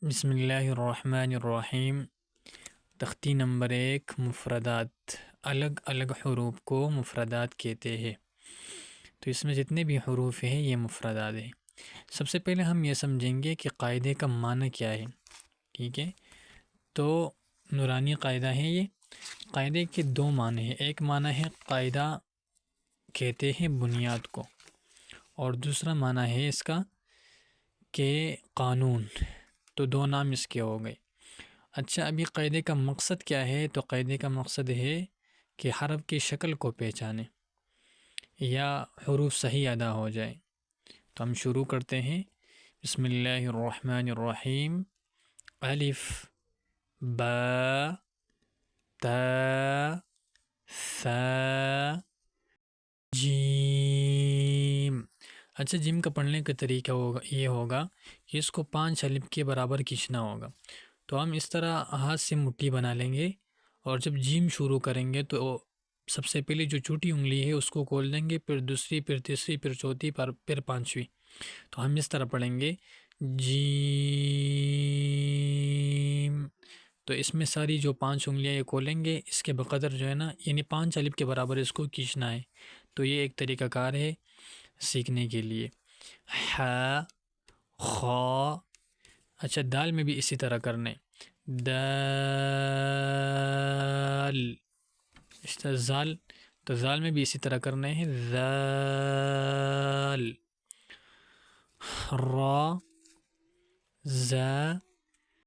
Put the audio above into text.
بسم اللہ الرحمن الرحیم۔ تختی نمبر 1، مفردات۔ الگ الگ حروف کو مفردات کہتے ہیں۔ تو اس میں جتنے بھی حروف ہیں یہ مفردات ہیں۔ سب سے پہلے ہم یہ سمجھیں گے کہ قاعدے کا معنی کیا ہے، ٹھیک ہے؟ تو نورانی قاعدہ ہے یہ۔ قاعدے کے دو معنی ہیں، ایک معنی ہے قاعدہ کہتے ہیں بنیاد کو، اور دوسرا معنی ہے اس کا کہ قانون۔ تو دو نام اس کے ہو گئے۔ اچھا، ابھی قاعدے کا مقصد کیا ہے؟ تو قاعدے کا مقصد ہے کہ حرف کی شکل کو پہچانے یا حروف صحیح ادا ہو جائے۔ تو ہم شروع کرتے ہیں۔ بسم اللہ الرحمن الرحیم۔ الف، با، تا، ثا، جیم۔ اچھا، جیم کا پڑھنے کا طریقہ یہ ہوگا کہ اس کو 5 الف کے برابر کھینچنا ہوگا۔ تو ہم اس طرح ہاتھ سے مٹھی بنا لیں گے، اور جب جیم شروع کریں گے تو سب سے پہلے جو چھوٹی انگلی ہے اس کو کھول دیں گے، پھر دوسری، پھر تیسری، پھر چوتھی، پھر پانچویں۔ تو ہم اس طرح پڑھیں گے جیم۔ تو اس میں ساری جو 5 انگلیاں یہ کھولیں گے، اس کے بقدر جو ہے نا، یعنی 5 الف کے برابر اس کو کھینچنا ہے۔ تو یہ ایک طریقہ کار ہے سیکھنے کے لیے۔ ح، خ۔ اچھا، دال میں بھی اسی طرح کرنے، دال، اس طرح زال، تو زال میں بھی اسی طرح کرنے ہیں، زال، را، ز،